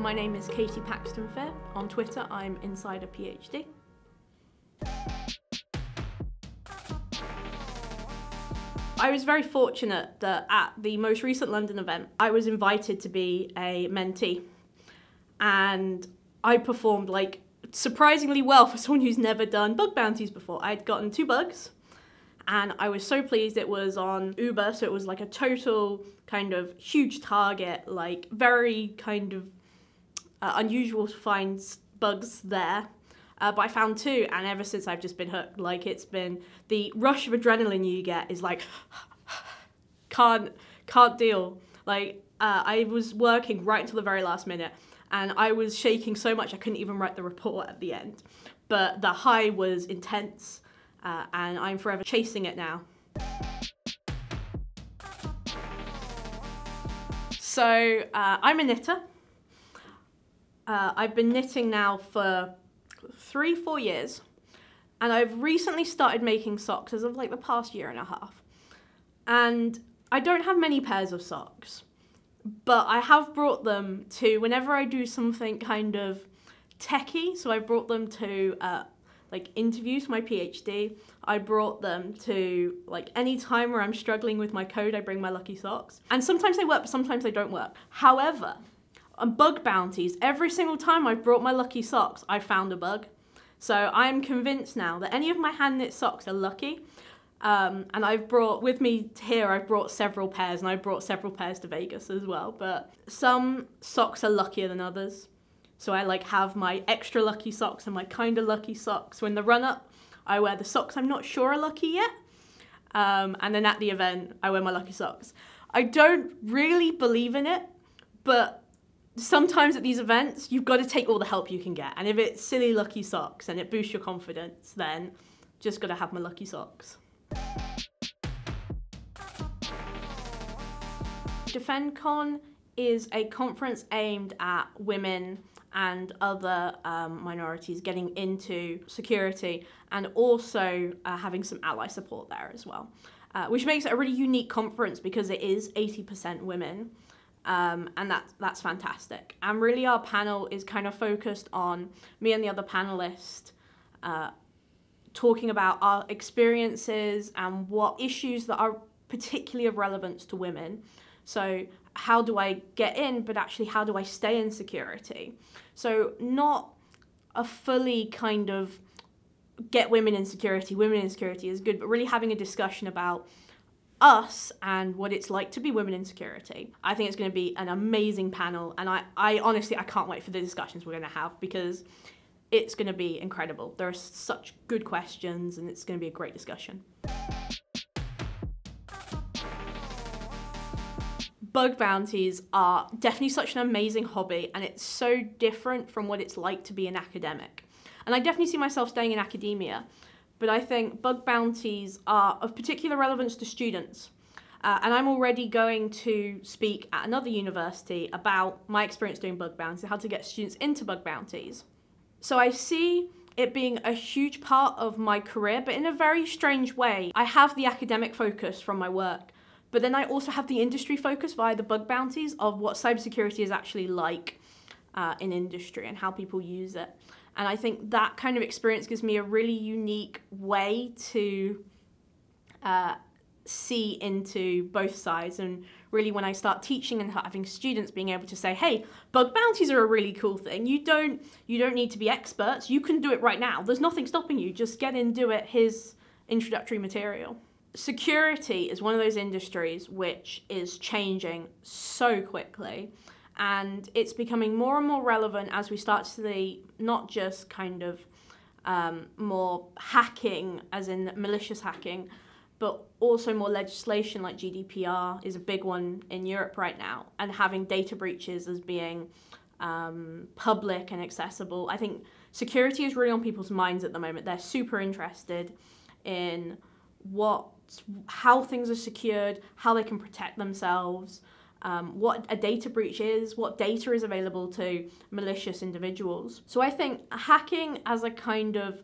My name is Katie Paxton Fair. On Twitter, I'm InsiderPhD. I was very fortunate that at the most recent London event, I was invited to be a mentee. And I performed like surprisingly well for someone who's never done bug bounties before. I'd gotten 2 bugs and I was so pleased. It was on Uber, so it was like a total kind of huge target, like very kind of unusual to find bugs there. But I found 2, and ever since I've just been hooked. Like, it's been the rush of adrenaline you get is like, can't deal. Like, I was working right until the very last minute, and I was shaking so much I couldn't even write the report at the end. But the high was intense, and I'm forever chasing it now. So, I'm a knitter. I've been knitting now for 3-4 years, and I've recently started making socks as of like the past 1.5 years. And I don't have many pairs of socks, but I have brought them to whenever I do something kind of techie. So I brought them to like interviews for my PhD. I brought them to like any time where I'm struggling with my code, I bring my lucky socks. And sometimes they work, but sometimes they don't work. However, on bug bounties, every single time I've brought my lucky socks, I found a bug. So I am convinced now that any of my hand knit socks are lucky. And I've brought with me here, I've brought several pairs, and I brought several pairs to Vegas as well. But some socks are luckier than others. So I like have my extra lucky socks and my kind of lucky socks. So in the run up, I wear the socks I'm not sure are lucky yet. And then at the event, I wear my lucky socks. I don't really believe in it, but sometimes at these events, you've got to take all the help you can get. And if it's silly lucky socks and it boosts your confidence, then just got to have my lucky socks. DEFENDCON is a conference aimed at women and other minorities getting into security, and also having some ally support there as well, which makes it a really unique conference because it is 80% women. And that's fantastic. And really our panel is kind of focused on me and the other panelists talking about our experiences and what issues that are particularly of relevance to women. So how do I get in, but actually how do I stay in security? So not a fully kind of get women in security is good, but really having a discussion about us and what it's like to be women in security. I think it's going to be an amazing panel, and I honestly can't wait for the discussions we're going to have, because it's going to be incredible. There are such good questions, and it's going to be a great discussion. Bug bounties are definitely such an amazing hobby, and it's so different from what it's like to be an academic. And I definitely see myself staying in academia, but I think bug bounties are of particular relevance to students. And I'm already going to speak at another university about my experience doing bug bounties and how to get students into bug bounties. So I see it being a huge part of my career, but in a very strange way. I have the academic focus from my work, but then I also have the industry focus via the bug bounties of what cybersecurity is actually like in industry and how people use it. And I think that kind of experience gives me a really unique way to see into both sides. And really when I start teaching and having students being able to say, hey, bug bounties are a really cool thing. You don't need to be experts. You can do it right now. There's nothing stopping you. Just get in, do it. Here's introductory material. Security is one of those industries which is changing so quickly. And it's becoming more and more relevant as we start to see not just kind of more hacking, as in malicious hacking, but also more legislation like GDPR is a big one in Europe right now, and having data breaches as being public and accessible. I think security is really on people's minds at the moment. They're super interested in how things are secured, how they can protect themselves, what a data breach is, what data is available to malicious individuals. So I think hacking as a kind of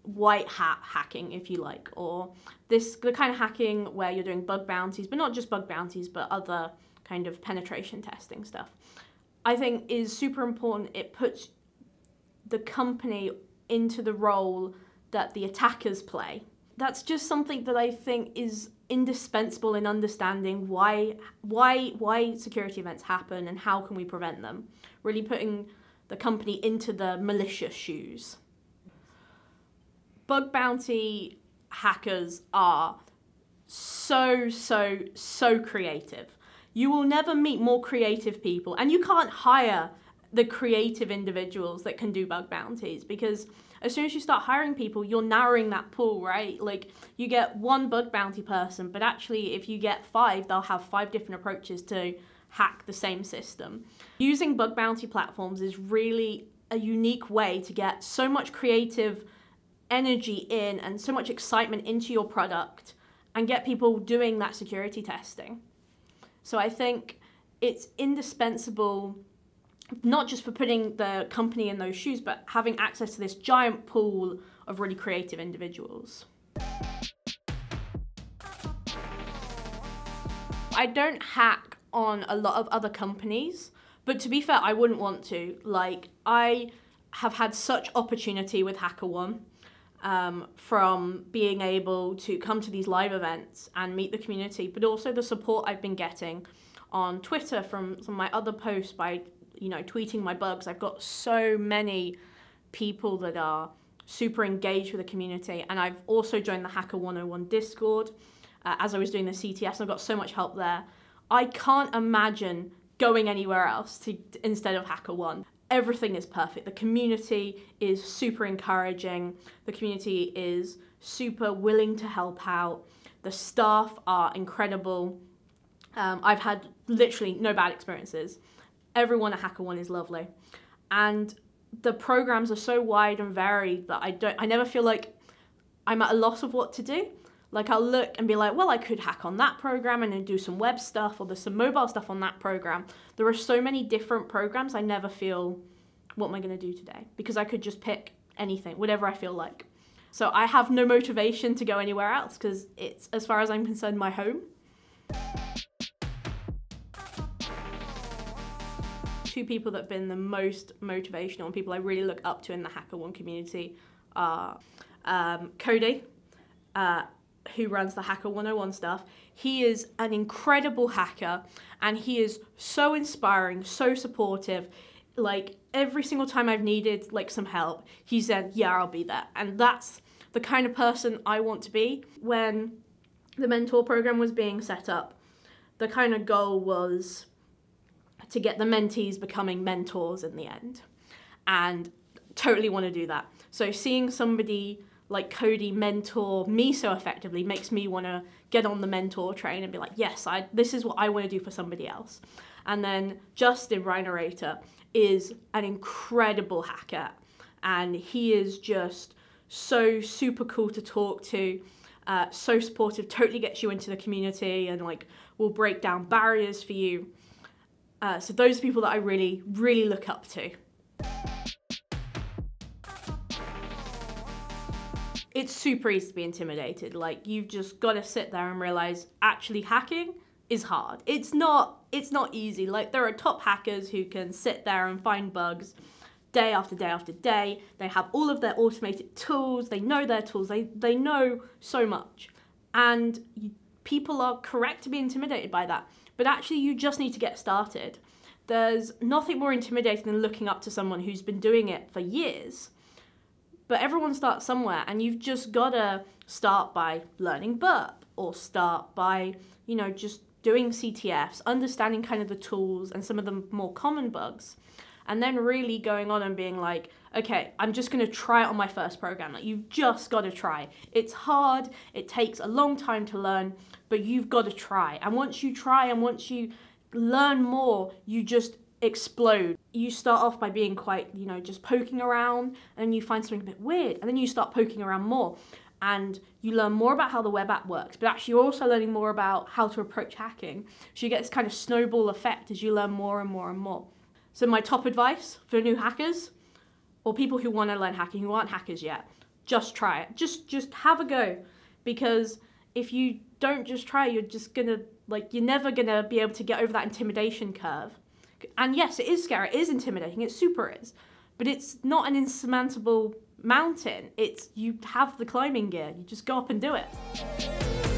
white hat hacking, if you like, or the kind of hacking where you're doing bug bounties, but not just bug bounties, but other kind of penetration testing stuff. I think is super important. It puts the company into the role that the attackers play. That's just something that I think is indispensable in understanding why security events happen and how can we prevent them. Really putting the company into the malicious shoes. Bug bounty hackers are so creative. You will never meet more creative people, and you can't hire the creative individuals that can do bug bounties, because as soon as you start hiring people, you're narrowing that pool, right? Like, you get one bug bounty person, but actually if you get 5, they'll have 5 different approaches to hack the same system. Using bug bounty platforms is really a unique way to get so much creative energy in and so much excitement into your product and get people doing that security testing. So I think it's indispensable, not just for putting the company in those shoes, but having access to this giant pool of really creative individuals. I don't hack on a lot of other companies, but to be fair, I wouldn't want to. Like, I have had such opportunity with HackerOne, from being able to come to these live events and meet the community, but also the support I've been getting on Twitter from some of my other posts by, tweeting my bugs. I've got so many people that are super engaged with the community, and I've also joined the Hacker 101 Discord as I was doing the CTS, and I've got so much help there. I can't imagine going anywhere else instead of HackerOne. Everything is perfect. The community is super encouraging. The community is super willing to help out. The staff are incredible. I've had literally no bad experiences. Everyone at HackerOne is lovely. And the programs are so wide and varied that I never feel like I'm at a loss of what to do. Like, I'll look and be like, well, I could hack on that program and then do some web stuff, or there's some mobile stuff on that program. There are so many different programs, I never feel, what am I going to do today? Because I could just pick anything, whatever I feel like. So I have no motivation to go anywhere else, because it's, as far as I'm concerned, my home. Two people that have been the most motivational and people I really look up to in the HackerOne community are Cody, who runs the Hacker 101 stuff. He is an incredible hacker, and he is so inspiring, so supportive. Like, every single time I've needed like some help, he said, yeah, I'll be there. And that's the kind of person I want to be. When the mentor program was being set up, the kind of goal was to get the mentees becoming mentors in the end. And totally want to do that. So seeing somebody like Cody mentor me so effectively makes me want to get on the mentor train and be like, yes, this is what I want to do for somebody else. And then Justin Reinerator is an incredible hacker, and he is just so super cool to talk to, so supportive, totally gets you into the community, and like will break down barriers for you. So those are people that I really, really look up to. It's super easy to be intimidated. Like, you've just got to sit there and realize actually hacking is hard. It's not easy. Like, there are top hackers who can sit there and find bugs day after day after day. They have all of their automated tools. They know their tools. They know so much. And people are correct to be intimidated by that. But actually, you just need to get started. There's nothing more intimidating than looking up to someone who's been doing it for years. But everyone starts somewhere, and you've just got to start by learning burp, or start by, just doing CTFs, understanding kind of the tools and some of the more common bugs, and then really going on and being like, okay, I'm just going to try it on my first program. Like, you've just got to try. It's hard, it takes a long time to learn, but you've got to try. And once you try and once you learn more, you just explode. You start off by being quite, just poking around, and you find something a bit weird, and then you start poking around more, and you learn more about how the web app works, but actually you're also learning more about how to approach hacking. So you get this kind of snowball effect as you learn more and more and more. So my top advice for new hackers, or people who want to learn hacking who aren't hackers yet, just try it. Just have a go, because if you don't just try, you're never gonna be able to get over that intimidation curve. And yes, it is scary, it is intimidating, it super is. But it's not an insurmountable mountain. It's, you have the climbing gear, you just go up and do it.